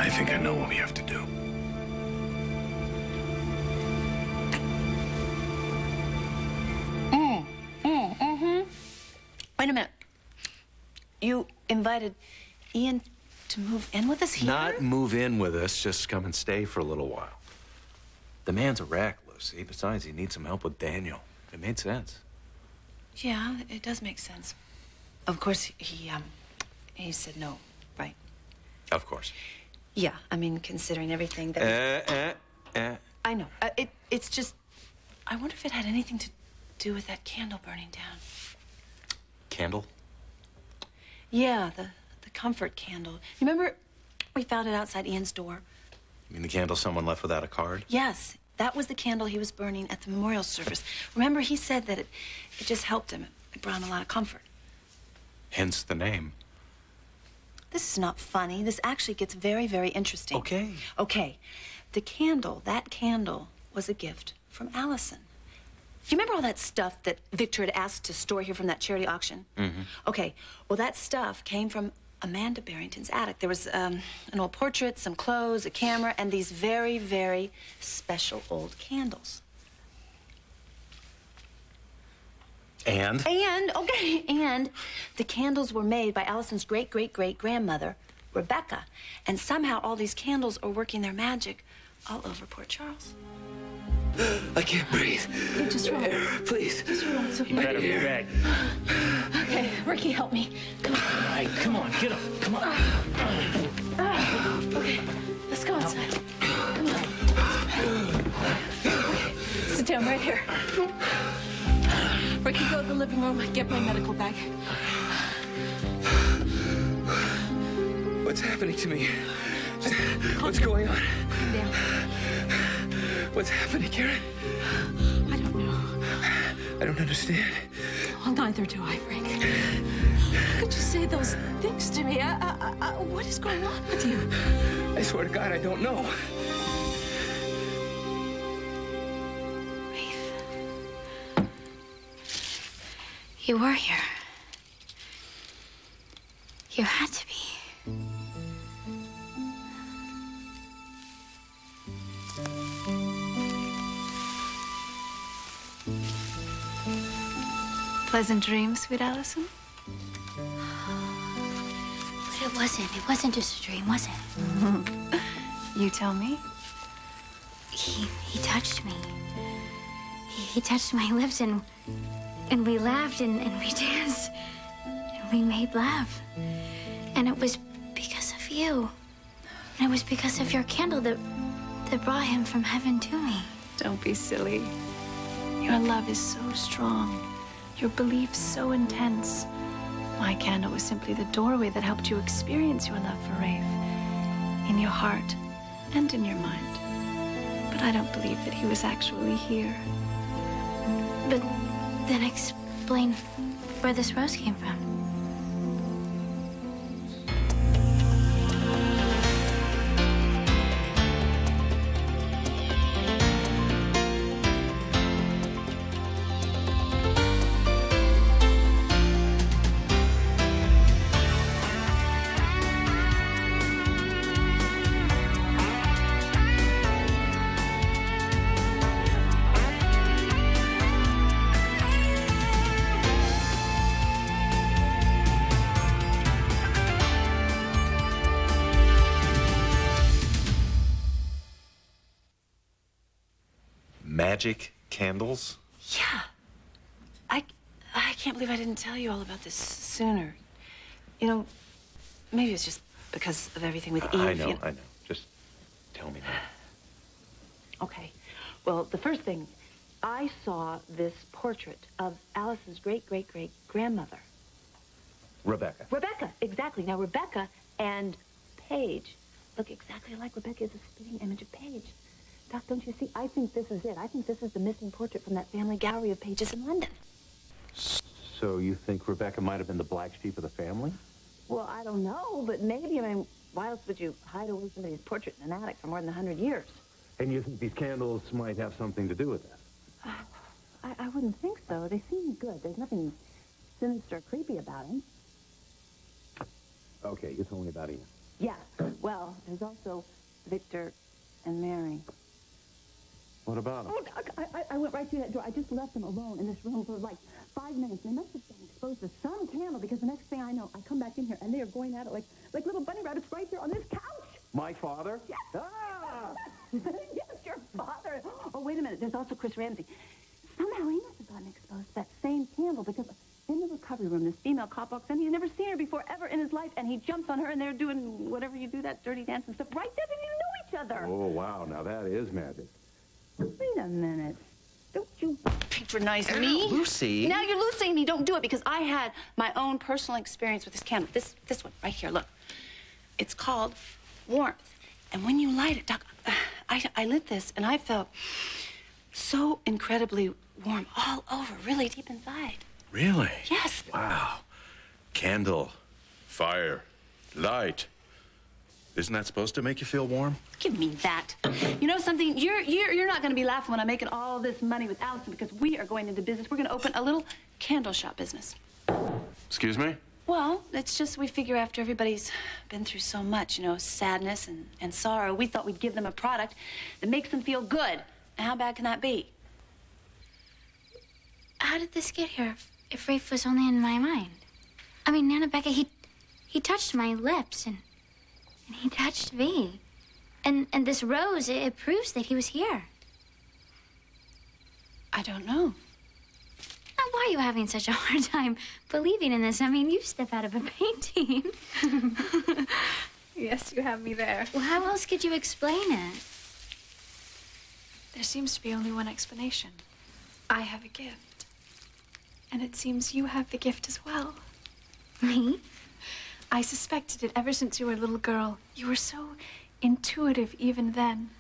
I think I know what we have to do. Wait a minute. You invited Ian to move in with us here? Not move in with us, just come and stay for a little while. The man's a wreck, Lucy. Besides, he needs some help with Daniel. It made sense. Yeah, it does make sense. Of course, he said no, right? Of course. Yeah, I mean, considering everything that... I know. It's just... I wonder if it had anything to do with that candle burning down. Candle? Yeah, the comfort candle. You remember we found it outside Ian's door? You mean the candle someone left without a card? Yes, that was the candle he was burning at the memorial service. Remember, he said that it just helped him. It brought him a lot of comfort. Hence the name. This is not funny. This actually gets very, very interesting. Okay. Okay. That candle was a gift from Allison. Do you remember all that stuff that Victor had asked to store here from that charity auction? Mm-hmm. Okay. Well, that stuff came from Amanda Barrington's attic. There was an old portrait, some clothes, a camera, and these very, very special old candles. And the candles were made by Allison's great-great-great-grandmother, Rebecca. And somehow all these candles are working their magic all over Port Charles. I can't breathe. You're just wrong. Please. Just relax. Okay. You better be ready. Okay, Ricky, help me. Come on. All right, come on, get up. Come on. Okay, let's go inside. Come on. Okay, sit down right here. Ricky, go to the living room. Get my medical bag. What's happening to me? What's going on? Calm down. What's happening, Karen? I don't know. I don't understand. Well, neither do I, Frank. How could you say those things to me? What is going on with you? I swear to God, I don't know. Rafe. You were here. You had to be. Pleasant dreams, sweet Allison? But it wasn't. It wasn't just a dream, was it? You tell me. He touched me. He touched my lips and we laughed and we danced and we made love. And it was because of you. And it was because of your candle that brought him from heaven to me. Don't be silly. Your love is so strong. Your belief so intense. My candle was simply the doorway that helped you experience your love for Rafe. In your heart and in your mind. But I don't believe that he was actually here. But then explain where this rose came from. Magic candles? Yeah. I can't believe I didn't tell you all about this sooner. You know, maybe it's just because of everything with Eve. I know. Just tell me now. Okay. Well, the first thing, I saw this portrait of Allison's great-great-great-grandmother. Rebecca. Rebecca, exactly. Now, Rebecca and Paige look exactly like Rebecca is a spitting image of Paige. Doc, don't you see? I think this is it. I think this is the missing portrait from that family gallery of Paige's in London. So you think Rebecca might have been the black sheep of the family? Well, I don't know, but maybe. I mean, why else would you hide away somebody's portrait in an attic for more than 100 years? And you think these candles might have something to do with that? I wouldn't think so. They seem good. There's nothing sinister or creepy about him. Okay, you told me about Ian. Yeah. Well, there's also Victor and Mary. What about him? Oh, Doc, I went right through that door. I just left them alone in this room for like 5 minutes. They must have been exposed to some candle because the next thing I know, I come back in here and they are going at it like little bunny rabbits right there on this couch. My father? Yes. Ah! Yes, your father. Oh, wait a minute. There's also Chris Ramsey. Somehow he must have gotten exposed to that same candle because in the recovery room, this female cop walks in. He's never seen her before ever in his life, and he jumps on her, and they're doing whatever you do, that dirty dance and stuff. Right there, they didn't even know each other. Oh, wow. Now that is magic. Wait a minute. Don't you patronize me. Lucy. Now you're losing me. Don't do it because I had my own personal experience with this candle. This one right here. Look. It's called warmth. And when you light it, Doc, I lit this and I felt so incredibly warm all over, really deep inside. Really? Yes. Wow. Candle, fire, light. Isn't that supposed to make you feel warm? Give me that. You know something? You're not going to be laughing when I'm making all this money with Allison because we are going into business. We're going to open a little candle shop business. Excuse me? Well, it's just we figure after everybody's been through so much, you know, sadness and sorrow, we thought we'd give them a product that makes them feel good. And how bad can that be? How did this get here if Rafe was only in my mind? I mean, Nana Becca, he touched my lips and he touched me. And this rose, it proves that he was here. I don't know. Now, why are you having such a hard time believing in this? I mean, you step out of a painting. Yes, you have me there. Well, how else could you explain it? There seems to be only one explanation. I have a gift. And it seems you have the gift as well. Me? I suspected it ever since you were a little girl. You were so intuitive even then.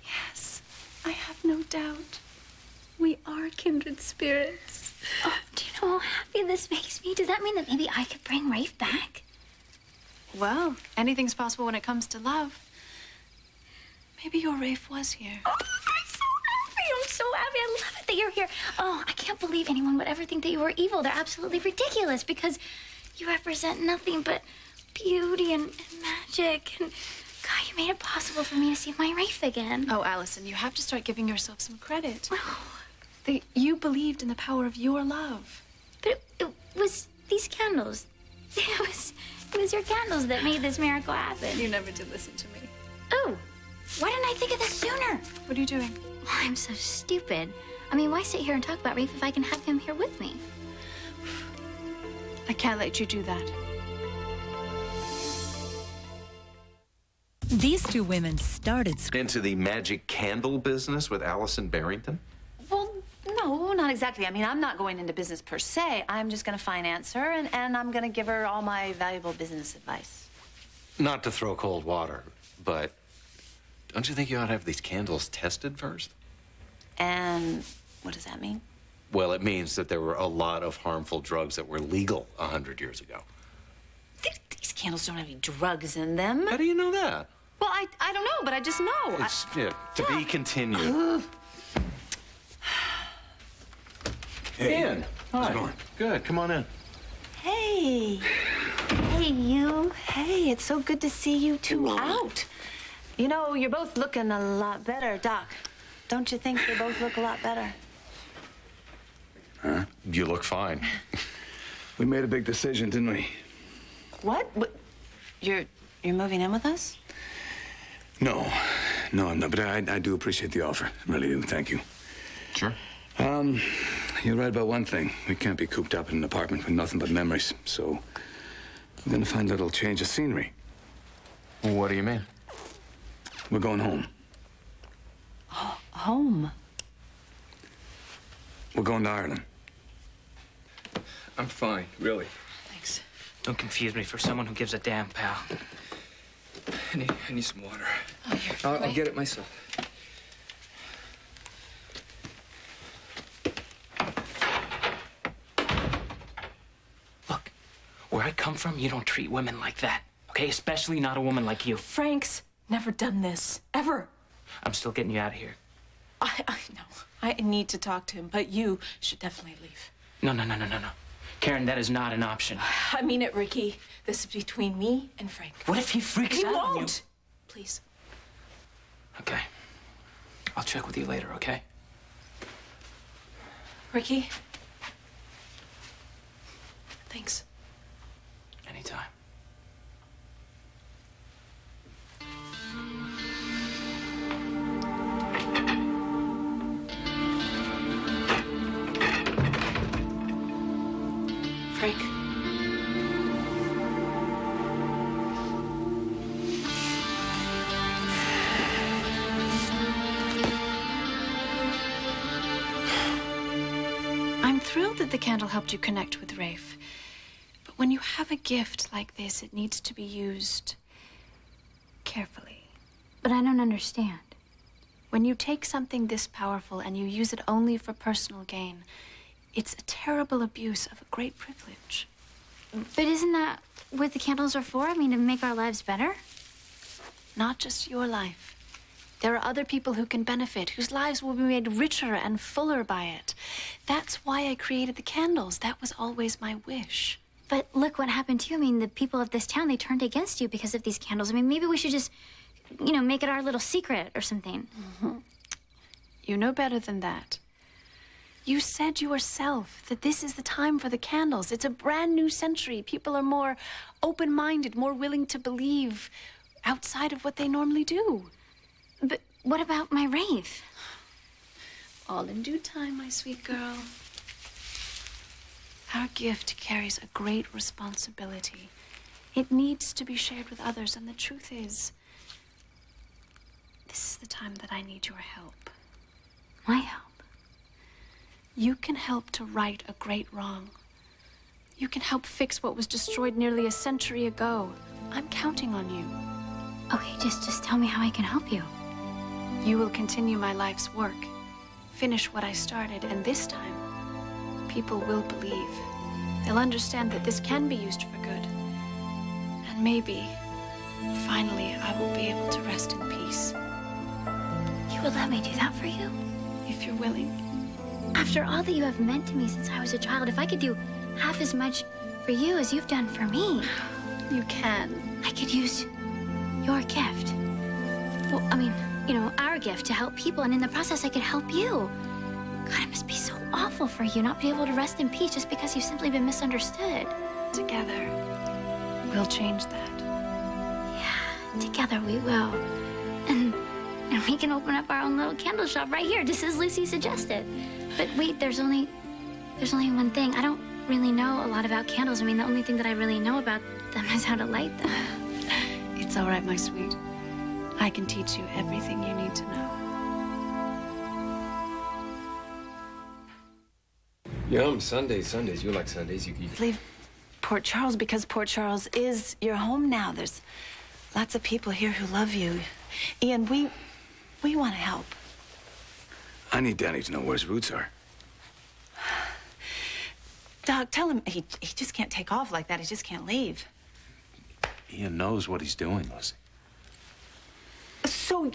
Yes, I have no doubt. We are kindred spirits. Oh, do you know how happy this makes me? Does that mean that maybe I could bring Rafe back? Well, anything's possible when it comes to love. Maybe your Rafe was here. Oh, I'm so happy. I'm so happy. I love it that you're here. Oh, I can't believe anyone would ever think that you were evil. They're absolutely ridiculous because you represent nothing but beauty and magic. And God, you made it possible for me to see my Rafe again. Oh, Allison, you have to start giving yourself some credit. Oh, You believed in the power of your love. but it was these candles. It was your candles that made this miracle happen. You never did listen to me. Oh, why didn't I think of this sooner? What are you doing? Oh, I'm so stupid. I mean, why sit here and talk about Rafe if I can have him here with me? I can't let you do that. These two women started Into the magic candle business with Allison Barrington? Well, no, not exactly. I mean, I'm not going into business per se. I'm just going to finance her, and I'm going to give her all my valuable business advice. Not to throw cold water, but don't you think you ought to have these candles tested first? And what does that mean? Well, it means that there were a lot of harmful drugs that were legal 100 years ago. These candles don't have any drugs in them. How do you know that? Well, I don't know, but I just know. It's to be continued. Ian, how's it going? Good. Come on in. Hey. Hey, you. Hey, it's so good to see you two out. You know, you're both looking a lot better, Doc. Don't you think they both look a lot better? Huh? You look fine. We made a big decision, didn't we? What? You're moving in with us? No, I'm not. But I do appreciate the offer. I really do. Thank you. Sure. You're right about one thing. We can't be cooped up in an apartment with nothing but memories. So we're gonna find a little change of scenery. What do you mean? We're going home. Home? We're going to Ireland. I'm fine, really. Thanks. Don't confuse me for someone who gives a damn, pal. I need some water. Oh, here. I'll get it myself. Look, where I come from, you don't treat women like that, okay? Especially not a woman like you. Frank's never done this, ever. I'm still getting you out of here. I know. I need to talk to him, but you should definitely leave. No. Karen, that is not an option. I mean it, Ricky. This is between me and Frank. What if he freaks He out on you? won't. Please. Okay. I'll check with you later, okay? Ricky. Thanks. Anytime. Frank. I'm thrilled that the candle helped you connect with Rafe. But when you have a gift like this, it needs to be used carefully. But I don't understand. When you take something this powerful and you use it only for personal gain, it's a terrible abuse of a great privilege. But isn't that what the candles are for? I mean, to make our lives better? Not just your life. There are other people who can benefit, whose lives will be made richer and fuller by it. That's why I created the candles. That was always my wish. But look what happened to you. I mean, the people of this town, they turned against you because of these candles. I mean, maybe we should just, make it our little secret or something. Mm-hmm. You know better than that. You said yourself that this is the time for the candles. It's a brand new century. People are more open-minded, more willing to believe outside of what they normally do. But what about my Rafe? All in due time, my sweet girl. Our gift carries a great responsibility. It needs to be shared with others, and the truth is, this is the time that I need your help. My help? You can help to right a great wrong. You can help fix what was destroyed nearly a century ago. I'm counting on you. Okay, just tell me how I can help you. You will continue my life's work, finish what I started, and this time, people will believe. They'll understand that this can be used for good. And maybe, finally, I will be able to rest in peace. You would let me do that for you? If you're willing. After all that you have meant to me since I was a child, if I could do half as much for you as you've done for me. You can. I could use your gift. Well, I mean, our gift to help people, and in the process, I could help you. God, it must be so awful for you not be able to rest in peace just because you've simply been misunderstood. Together, we'll change that. Yeah, together we will. And we can open up our own little candle shop right here, just as Lucy suggested. But wait, there's only one thing. I don't really know a lot about candles. I mean, the only thing that I really know about them is how to light them. It's all right, my sweet. I can teach you everything you need to know. Sundays. You like Sundays. You Leave Port Charles because Port Charles is your home now. There's lots of people here who love you. Ian, we want to help. I need Danny to know where his roots are. Doc, tell him he just can't take off like that. He just can't leave. Ian knows what he's doing, Lizzie. So,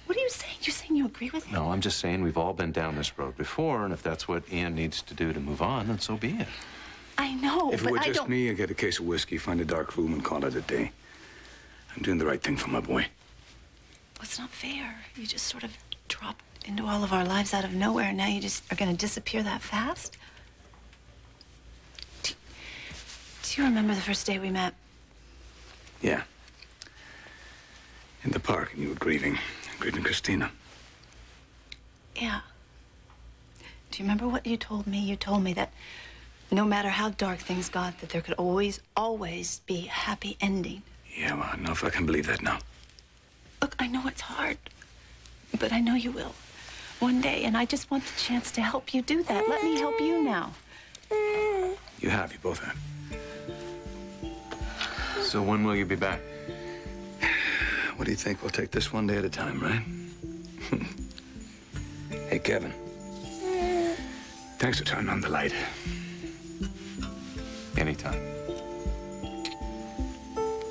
what are you saying? You're saying you agree with him? No, I'm just saying we've all been down this road before, and if that's what Ian needs to do to move on, then so be it. I know, If it but were I just don't... me, I'd get a case of whiskey, find a dark room, and call it a day. I'm doing the right thing for my boy. Well, it's not fair. You just sort of dropped into all of our lives out of nowhere, and now you just are going to disappear that fast? Do you remember the first day we met? Yeah. In the park, and you were grieving Christina. Yeah. Do you remember what you told me? You told me that no matter how dark things got, that there could always be a happy ending. Yeah, well, I don't know if I can believe that now. Look, I know it's hard, but I know you will. One day, and I just want the chance to help you do that. Let me help you now. You both have. So when will you be back? What do you think? We'll take this one day at a time, right? Hey, Kevin. Thanks for turning on the light. Anytime.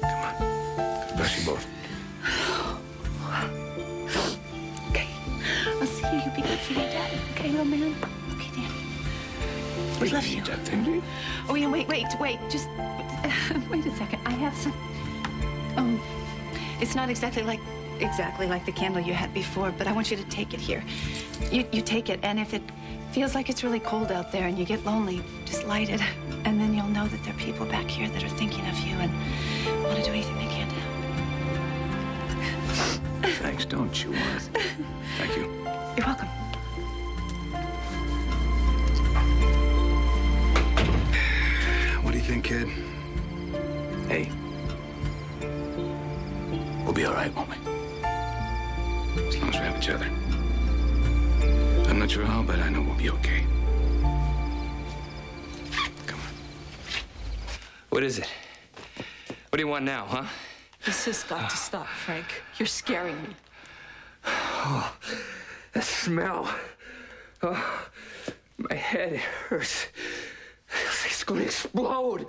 Come on. God bless you both. Okay. I'll see you. You be good for your dad. Okay, little man? Okay, Danny. would love you. That thing. Oh, wait. Just wait a second. I have some. It's not exactly like the candle you had before, but I want you to take it here. You take it, and if it feels like it's really cold out there and you get lonely, just light it, and then you'll know that there are people back here that are thinking of you and want to do anything they can to help. Thanks, don't chew on it. Thank you. You're welcome. What do you think, kid? Hey. We'll be all right, won't we? As long as we have each other. I'm not sure how, but I know we'll be okay. Come on. What is it? What do you want now, huh? This has got to stop, Frank. You're scaring me. Oh, that smell. Oh, my head hurts. It's going to explode.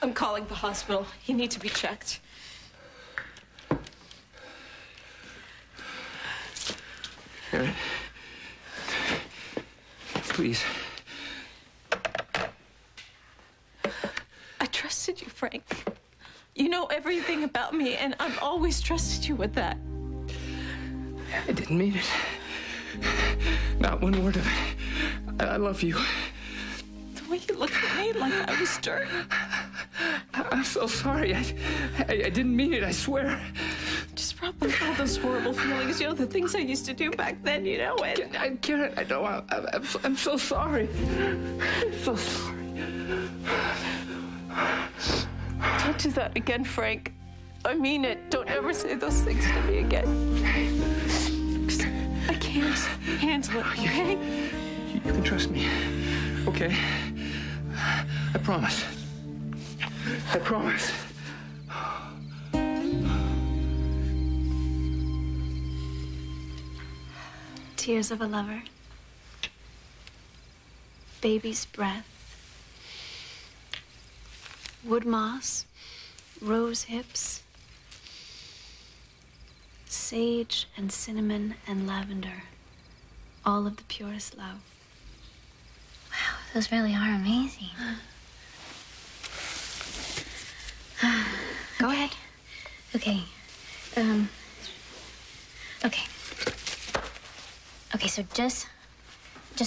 I'm calling the hospital. You need to be checked. Aaron, please. I trusted you, Frank. You know everything about me, and I've always trusted you with that. I didn't mean it. Not one word of it. I love you. The way you looked at me like I was dirt. I'm so sorry. I didn't mean it, I swear. Just brought back all those horrible feelings, you know, the things I used to do back then, you know, and... I get it. I know. I'm so sorry. I'm so sorry. Don't do that again, Frank. I mean it. Don't ever say those things to me again. I can't handle it, okay? You can trust me. Okay? I promise. I promise. Tears of a lover. Baby's breath. Wood moss. Rose hips. Sage and cinnamon and lavender. All of the purest love. Wow, those really are amazing. Go ahead. Okay. Okay. Okay, so just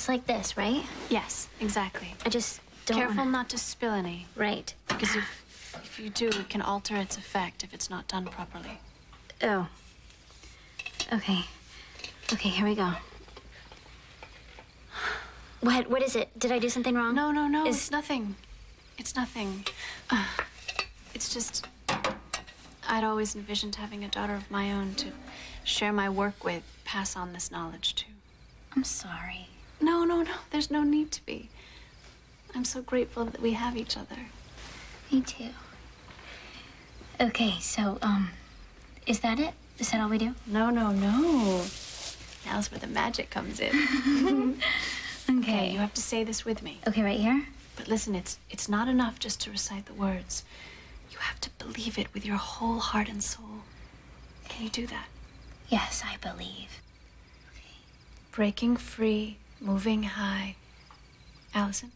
like this, right? Yes, exactly. I just don't Careful wanna... not to spill any, Right. because if you do, it can alter its effect if it's not done properly. Oh. Okay. Okay, here we go. What is it? Did I do something wrong? No, it's nothing. It's nothing. It's just, I'd always envisioned having a daughter of my own to share my work with, pass on this knowledge to. I'm sorry. No, there's no need to be. I'm so grateful that we have each other. Me too. Okay, so, is that it? Is that all we do? No. Now's where the magic comes in. Okay, you have to say this with me. Okay, right here? But listen, it's not enough just to recite the words. You have to believe it with your whole heart and soul. Can you do that? Yes, I believe. Breaking free, moving high. Allison?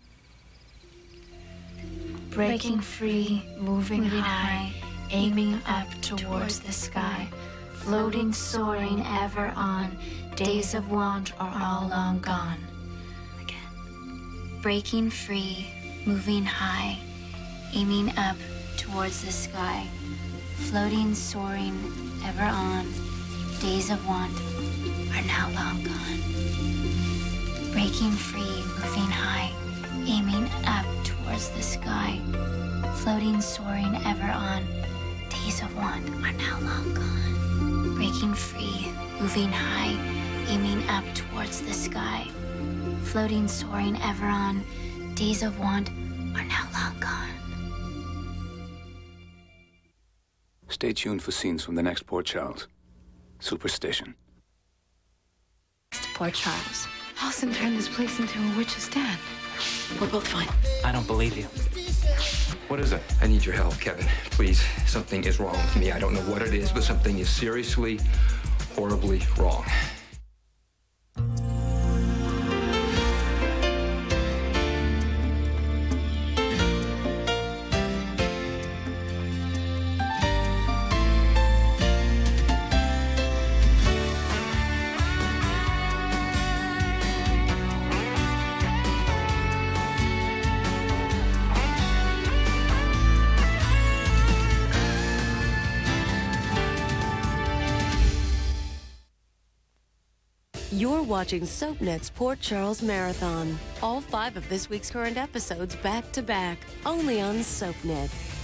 Breaking free, moving high, aiming up towards the sky, floating, soaring, ever on. Days of want are all long gone. Again. Breaking free, moving high, aiming up towards the sky, floating, soaring, ever on. Days of want are now long gone. Breaking free, moving high, aiming up towards the sky, floating, soaring, ever on. Days of want are now long gone. Breaking free, moving high, aiming up towards the sky, floating, soaring, ever on. Days of want are now long gone. Stay tuned for scenes from the next Port Charles. Superstition. Port Charles. Allison turned this place into a witch's den. We're both fine. I don't believe you. What is it? I need your help, Kevin. Please. Something is wrong with me. I don't know what it is, but something is seriously, horribly wrong. You're watching SoapNet's Port Charles Marathon. All 5 of this week's current episodes back to back, only on SoapNet.